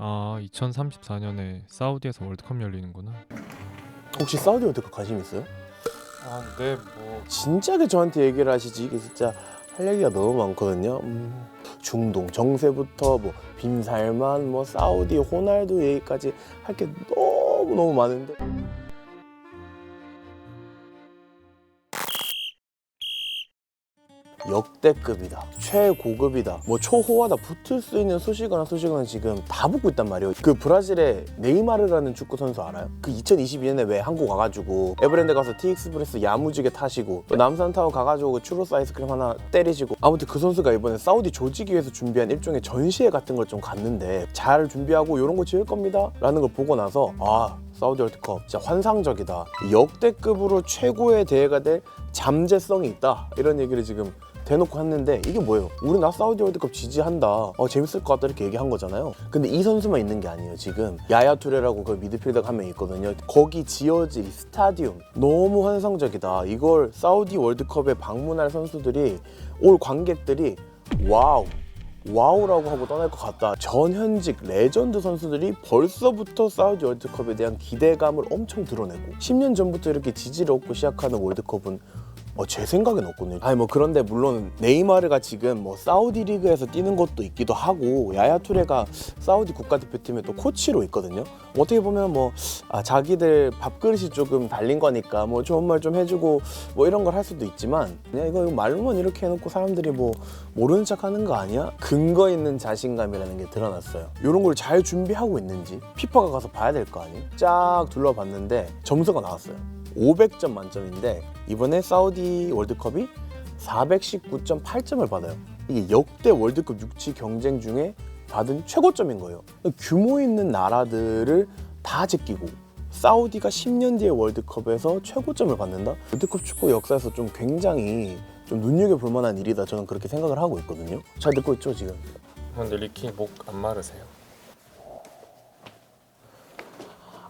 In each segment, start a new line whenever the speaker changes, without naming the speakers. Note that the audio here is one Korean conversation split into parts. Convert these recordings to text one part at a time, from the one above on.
아, 2034년에 사우디에서 월드컵 열리는구나.
혹시 사우디 월드컵 관심 있어요?
아, 네, 뭐
진작에 저한테 얘기를 하시지. 이게 진짜 할 얘기가 너무 많거든요. 중동 정세부터 뭐 빈살만 뭐 사우디 호날두 얘기까지 할 게 너무 많은데. 역대급이다, 최고급이다, 뭐 초호화다 붙을 수 있는 수식어는 지금 다 붙고 있단 말이에요. 그 브라질의 네이마르라는 축구 선수 알아요? 그 2022년에 왜 한국 와가지고 에버랜드 가서 티익스프레스 야무지게 타시고 또 남산타워 가가지고 그 추로스 아이스크림 하나 때리시고, 아무튼 그 선수가 이번에 사우디 조직위에서 준비한 일종의 전시회 같은 걸 좀 갔는데 잘 준비하고 이런 거 지을 겁니다 라는 걸 보고 나서 사우디 월드컵 진짜 환상적이다, 역대급으로 최고의 대회가 될 잠재성이 있다, 이런 얘기를 지금 대놓고 했는데, 이게 뭐예요? 우리나 사우디 월드컵 지지한다, 재밌을 것 같다 이렇게 얘기한 거잖아요. 근데 이 선수만 있는 게 아니에요. 지금 야야 투레라고 그 미드필더가 한 명 있거든요. 거기 지어질 스타디움 너무 환상적이다. 이걸 사우디 월드컵에 방문할 선수들이, 올 관객들이 와우라고 하고 떠날 것 같다. 전현직 레전드 선수들이 벌써부터 사우디 월드컵에 대한 기대감을 엄청 드러내고, 10년 전부터 이렇게 지지를 얻고 시작하는 월드컵은 제 생각엔 없거든요. 아니 뭐 그런데 물론 네이마르가 지금 뭐 사우디 리그에서 뛰는 것도 있기도 하고, 야야 투레가 사우디 국가대표팀에 또 코치로 있거든요. 어떻게 보면 자기들 밥그릇이 조금 달린 거니까 뭐 좋은 말 좀 해주고 뭐 이런 걸 할 수도 있지만, 그냥 이거 말로만 이렇게 해놓고 사람들이 뭐 모르는 척 하는 거 아니야? 근거 있는 자신감이라는 게 드러났어요. 이런 걸 잘 준비하고 있는지 피파가 가서 봐야 될 거 아니에요? 쫙 둘러봤는데 점수가 나왔어요. 500점 만점인데 이번에 사우디 월드컵이 419.8점을 받아요. 이게 역대 월드컵 6치 경쟁 중에 받은 최고점인 거예요. 규모 있는 나라들을 다 제끼고 사우디가 10년 뒤에 월드컵에서 최고점을 받는다? 월드컵 축구 역사에서 좀 굉장히 좀 눈여겨볼 만한 일이다, 저는 그렇게 생각을 하고 있거든요. 잘 듣고 있죠 지금?
근데 리키 목 안 마르세요?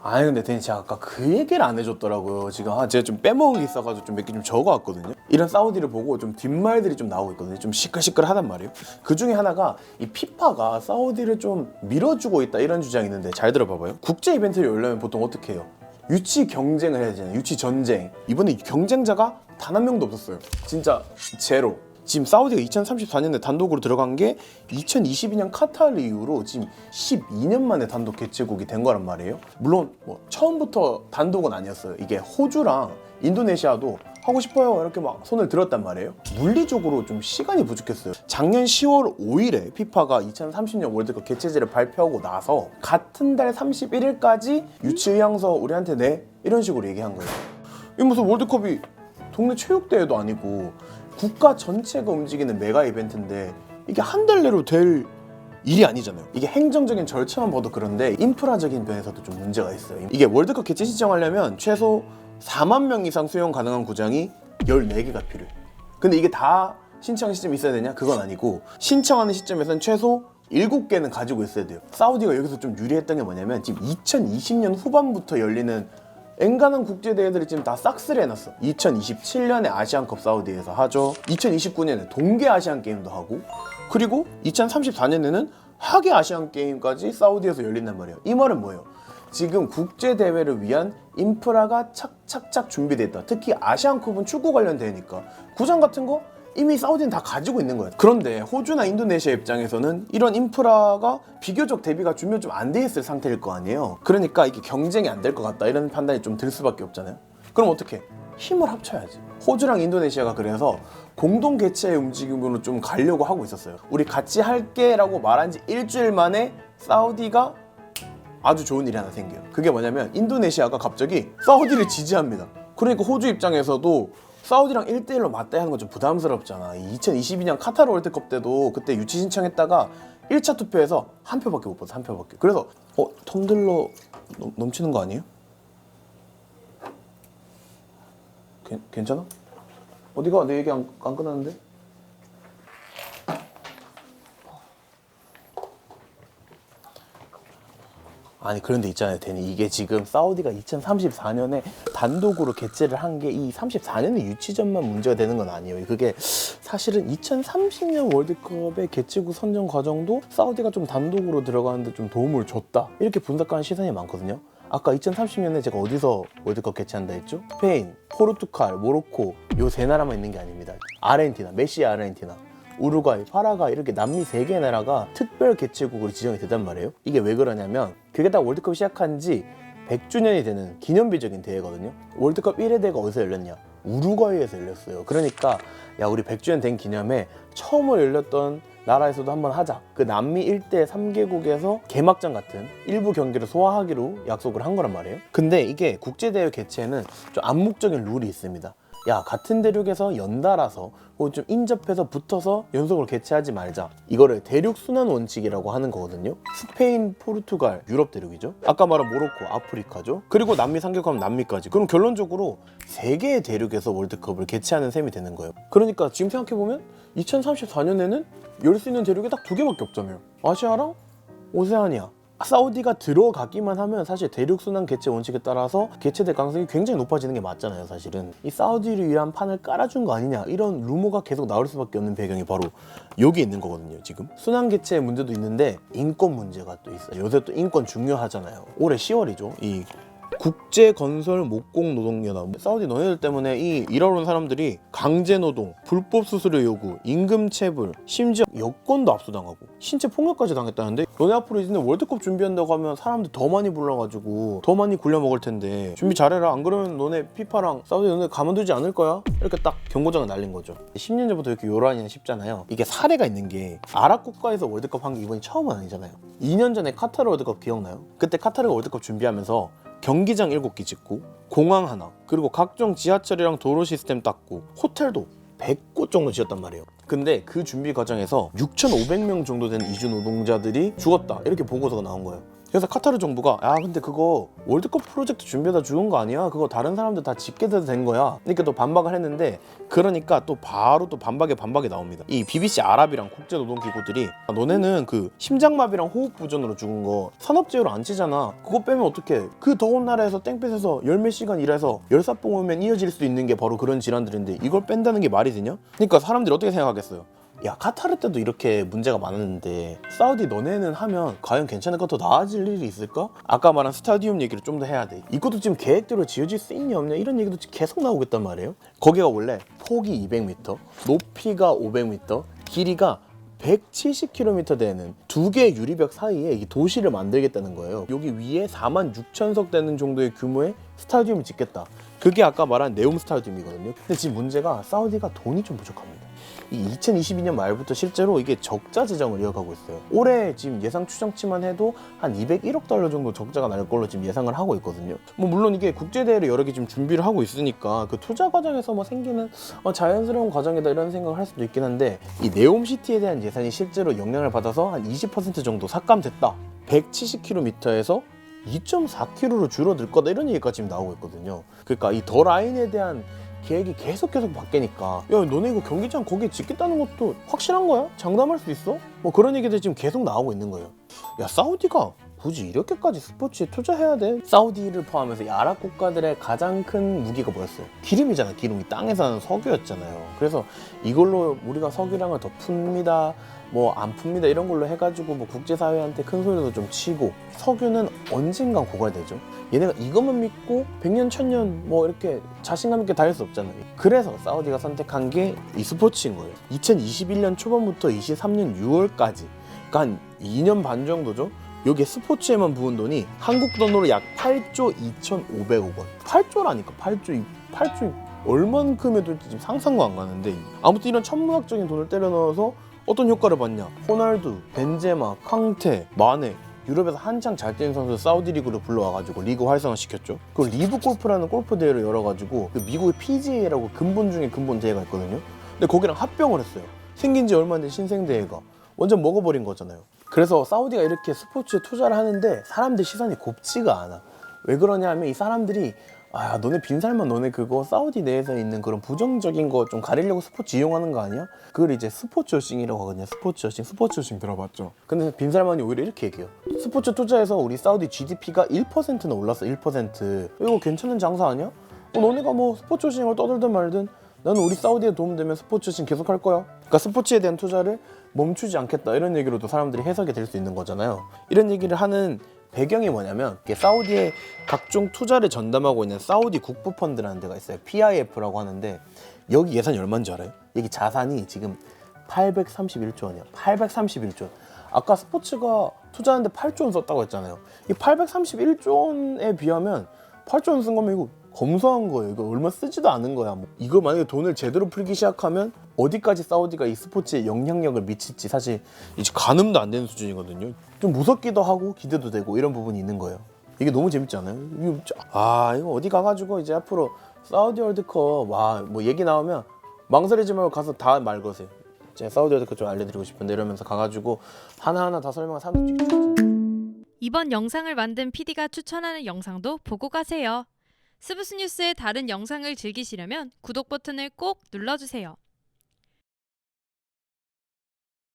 아니 근데 대니 제가 아까 그 얘기를 안 해줬더라고요. 지금 제가 좀 빼먹은 게 있어가지고 좀 몇 개 좀 적어왔거든요. 이런 사우디를 보고 좀 뒷말들이 좀 나오고 있거든요. 좀 시끌시끌하단 말이에요. 그 중에 하나가 이 피파가 사우디를 좀 밀어주고 있다, 이런 주장이 있는데, 잘 들어봐봐요. 국제 이벤트를 열려면 보통 어떻게 해요? 유치 경쟁을 해야 되잖아요. 유치 전쟁. 이번에 경쟁자가 단 한 명도 없었어요. 진짜 제로. 지금 사우디가 2034년에 단독으로 들어간 게 2022년 카타르 이후로 지금 12년 만에 단독 개최국이 된 거란 말이에요. 물론 뭐 처음부터 단독은 아니었어요. 이게 호주랑 인도네시아도 하고 싶어요 이렇게 막 손을 들었단 말이에요. 물리적으로 좀 시간이 부족했어요. 작년 10월 5일에 피파가 2030년 월드컵 개최지를 발표하고 나서 같은 달 31일까지 유치 의향서 우리한테 내, 이런 식으로 얘기한 거예요. 이게 무슨 월드컵이 동네 체육대회도 아니고 국가 전체가 움직이는 메가 이벤트인데 이게 한 달 내로 될 일이 아니잖아요. 이게 행정적인 절차만 봐도 그런데 인프라적인 면에서도 좀 문제가 있어요. 이게 월드컵 개최 신청하려면 최소 4만 명 이상 수용 가능한 구장이 14개가 필요해. 근데 이게 다 신청 시점이 있어야 되냐? 그건 아니고, 신청하는 시점에서는 최소 7개는 가지고 있어야 돼요. 사우디가 여기서 좀 유리했던 게 뭐냐면, 지금 2020년 후반부터 열리는 엔간한 국제대회들이 지금 다 싹쓸이 해놨어. 2027년에 아시안컵 사우디에서 하죠. 2029년에 동계 아시안게임도 하고, 그리고 2034년에는 하계 아시안게임까지 사우디에서 열린단 말이에요. 이 말은 뭐예요? 지금 국제대회를 위한 인프라가 착착착 준비되어 있다. 특히 아시안컵은 축구 관련 대회니까 구장 같은 거 이미 사우디는 다 가지고 있는 거예요. 그런데 호주나 인도네시아 입장에서는 이런 인프라가 비교적 대비가 주면 좀 안 돼 있을 상태일 거 아니에요. 그러니까 이게 경쟁이 안 될 것 같다, 이런 판단이 좀 들 수밖에 없잖아요. 그럼 어떻게? 힘을 합쳐야지. 호주랑 인도네시아가 그래서 공동 개최 움직임으로 좀 가려고 하고 있었어요. 우리 같이 할게 라고 말한 지 일주일 만에 사우디가 아주 좋은 일이 하나 생겨요. 그게 뭐냐면 인도네시아가 갑자기 사우디를 지지합니다. 그러니까 호주 입장에서도 사우디랑 1대1로 맞대야 하는 건 좀 부담스럽잖아. 2022년 카타르 월드컵 때도 그때 유치 신청했다가 1차 투표에서 한 표밖에 못 받았어. 한 표밖에. 그래서 텀들러 넘치는 거 아니에요? 괜찮아? 어디가? 내 얘기 안 끝났는데? 아니 그런데 있잖아요 대니, 이게 지금 사우디가 2034년에 단독으로 개최를 한 게 이 34년의 유치전만 문제가 되는 건 아니에요. 그게 사실은 2030년 월드컵의 개최국 선정 과정도 사우디가 좀 단독으로 들어가는데 좀 도움을 줬다, 이렇게 분석하는 시선이 많거든요. 아까 2030년에 제가 어디서 월드컵 개최한다 했죠? 스페인, 포르투갈, 모로코 요 세 나라만 있는 게 아닙니다. 아르헨티나, 메시 아르헨티나, 우루과이, 파라과이 이렇게 남미 3개 나라가 특별 개최국으로 지정이 되단 말이에요. 이게 왜 그러냐면 그게 다 월드컵 시작한 지 100주년이 되는 기념비적인 대회거든요. 월드컵 1회 대회가 어디서 열렸냐? 우루과이에서 열렸어요. 그러니까 야, 우리 100주년 된 기념에 처음으로 열렸던 나라에서도 한번 하자. 그 남미 일대 3개국에서 개막전 같은 일부 경기를 소화하기로 약속을 한 거란 말이에요. 근데 이게 국제대회 개최에는 좀 암묵적인 룰이 있습니다. 야, 같은 대륙에서 연달아서 혹은 좀 인접해서 붙어서 연속으로 개최하지 말자. 이거를 대륙 순환 원칙이라고 하는 거거든요. 스페인, 포르투갈, 유럽 대륙이죠. 아까 말한 모로코, 아프리카죠. 그리고 남미 3개국하면 남미까지. 그럼 결론적으로 3개의 대륙에서 월드컵을 개최하는 셈이 되는 거예요. 그러니까 지금 생각해보면 2034년에는 열 수 있는 대륙이 딱 2개밖에 없잖아요. 아시아랑 오세아니아. 사우디가 들어가기만 하면 사실 대륙순환 개최 원칙에 따라서 개최될 가능성이 굉장히 높아지는 게 맞잖아요. 사실은 이 사우디를 위한 판을 깔아준 거 아니냐, 이런 루머가 계속 나올 수밖에 없는 배경이 바로 여기 있는 거거든요. 지금 순환 개최 문제도 있는데 인권 문제가 또 있어요. 요새 또 인권 중요하잖아요. 올해 10월이죠 이 국제건설목공노동연합, 사우디 너네들 때문에 이 일하러 온 사람들이 강제노동, 불법 수수료 요구, 임금체불, 심지어 여권도 압수당하고 신체 폭력까지 당했다는데, 너네 앞으로 이제 월드컵 준비한다고 하면 사람들 더 많이 불러가지고 더 많이 굴려 먹을 텐데 준비 잘해라, 안 그러면 너네 피파랑 사우디 너네 가만두지 않을 거야, 이렇게 딱 경고장을 날린 거죠. 10년 전부터 이렇게 요란이나 쉽잖아요. 이게 사례가 있는 게 아랍 국가에서 월드컵 한 게 이번이 처음은 아니잖아요. 2년 전에 카타르 월드컵 기억나요? 그때 카타르 월드컵 준비하면서 경기장 7개 짓고 공항 하나, 그리고 각종 지하철이랑 도로 시스템 닦고 호텔도 100곳 정도 지었단 말이에요. 근데 그 준비 과정에서 6,500명 정도 된 이주 노동자들이 죽었다, 이렇게 보고서가 나온 거예요. 그래서 카타르 정부가 야, 근데 그거 월드컵 프로젝트 준비하다 죽은 거 아니야? 그거 다른 사람들 다 짓게 돼도 된 거야. 그러니까 또 반박을 했는데, 그러니까 또 바로 또 반박에 반박이 나옵니다. 이 BBC 아랍이랑 국제노동기구들이 너네는 그 심장마비랑 호흡부전으로 죽은 거 산업재해로 안 치잖아. 그거 빼면 어떡해. 그 더운 나라에서 땡볕에서 열몇 시간 일해서 열사병 오면 이어질 수 있는 게 바로 그런 질환들인데 이걸 뺀다는 게 말이 되냐? 그러니까 사람들이 어떻게 생각하겠어요? 야, 카타르 때도 이렇게 문제가 많았는데 사우디 너네는 하면 과연 괜찮을까? 더 나아질 일이 있을까? 아까 말한 스타디움 얘기를 좀 더 해야 돼. 이것도 지금 계획대로 지어질 수 있냐 없냐, 이런 얘기도 계속 나오겠단 말이에요. 거기가 원래 폭이 200m, 높이가 500m, 길이가 170km 되는 2개의 유리벽 사이에 이 도시를 만들겠다는 거예요. 여기 위에 46,000석 되는 정도의 규모의 스타디움을 짓겠다. 그게 아까 말한 네옴 스타디움이거든요. 근데 지금 문제가 사우디가 돈이 좀 부족합니다. 이 2022년 말부터 실제로 이게 적자 재정을 이어가고 있어요. 올해 지금 예상 추정치만 해도 한 201억 달러 정도 적자가 날 걸로 지금 예상을 하고 있거든요. 뭐 물론 이게 국제대회를 여러 개 지금 준비를 하고 있으니까 그 투자 과정에서 뭐 생기는 자연스러운 과정이다, 이런 생각을 할 수도 있긴 한데, 이 네옴시티에 대한 예산이 실제로 영향을 받아서 한 20% 정도 삭감됐다. 170km에서 2.4km로 줄어들 거다, 이런 얘기가 지금 나오고 있거든요. 그러니까 이 더 라인에 대한 계획이 계속 바뀌니까, 야, 너네 이거 경기장 거기에 짓겠다는 것도 확실한 거야? 장담할 수 있어? 뭐 그런 얘기들이 지금 계속 나오고 있는 거예요. 야, 사우디가 굳이 이렇게까지 스포츠에 투자해야 돼? 사우디를 포함해서 이 아랍 국가들의 가장 큰 무기가 뭐였어요? 기름이잖아. 기름. 이 땅에서 나는 석유였잖아요. 그래서 이걸로 우리가 석유량을 더 풉니다, 뭐 안 풉니다, 이런 걸로 해가지고 뭐 국제사회한테 큰 소리도 좀 치고, 석유는 언젠간 고갈되죠. 얘네가 이것만 믿고 100년, 1000년 뭐 이렇게 자신감 있게 다닐 수 없잖아요. 그래서 사우디가 선택한 게 이 스포츠인 거예요. 2021년 초반부터 23년 6월까지, 그러니까 한 2년 반 정도죠. 여기에 스포츠에만 부은 돈이 한국 돈으로 약 8조 2,500억 원. 8조라니까, 8조 얼만큼의 돈인지 지금 상상도 안 가는데, 아무튼 이런 천문학적인 돈을 때려 넣어서 어떤 효과를 봤냐? 호날두, 벤제마, 캉테, 마네, 유럽에서 한창 잘 뛰는 선수 사우디 리그로 불러와가지고 리그 활성화 시켰죠. 그리고 리브 골프라는 골프 대회를 열어가지고 그 미국의 PGA라고 근본 중에 근본 대회가 있거든요. 근데 거기랑 합병을 했어요. 생긴 지 얼마 안 된 신생 대회가 완전 먹어버린 거잖아요. 그래서 사우디가 이렇게 스포츠에 투자를 하는데 사람들 시선이 곱지가 않아. 왜 그러냐 하면 이 사람들이 아 너네 빈살만 너네 그거 사우디 내에서 있는 그런 부정적인 거 좀 가리려고 스포츠 이용하는 거 아니야? 그걸 이제 스포츠워싱이라고 하거든요. 스포츠워싱 들어봤죠? 근데 빈살만이 오히려 이렇게 얘기해요. 스포츠 투자해서 우리 사우디 GDP가 1%나 올랐어. 1%. 이거 괜찮은 장사 아니야? 너네가 뭐 스포츠워싱을 떠들든 말든 나는 우리 사우디에 도움되면 스포츠워싱 계속 할 거야. 그러니까 스포츠에 대한 투자를 멈추지 않겠다 이런 얘기로도 사람들이 해석이 될 수 있는 거잖아요. 이런 얘기를 하는 배경이 뭐냐면 사우디에 각종 투자를 전담하고 있는 사우디 국부펀드라는 데가 있어요. PIF라고 하는데 여기 예산이 얼마인지 알아요? 여기 자산이 지금 831조 원이야. 831조 원. 아까 스포츠가 투자하는데 8조 원 썼다고 했잖아요. 이 831조 원에 비하면 8조 원 쓴 거면 이거 검소한 거예요. 이거 얼마 쓰지도 않은 거야. 뭐. 이거 만약에 돈을 제대로 풀기 시작하면 어디까지 사우디가 이 스포츠에 영향력을 미칠지 사실 이제 가늠도 안 되는 수준이거든요. 좀 무섭기도 하고 기대도 되고 이런 부분이 있는 거예요. 이게 너무 재밌지 않아요? 이거 어디 가가지고 이제 앞으로 사우디 월드컵 뭐 얘기 나오면 망설이지 말고 가서 다 말 거세요. 제가 사우디 월드컵 좀 알려드리고 싶은데 이러면서 가가지고 하나하나 다 설명한 사람들 찍죠.
이번 영상을 만든 PD가 추천하는 영상도 보고 가세요. 스브스 뉴스의 다른 영상을 즐기시려면 구독 버튼을 꼭 눌러주세요.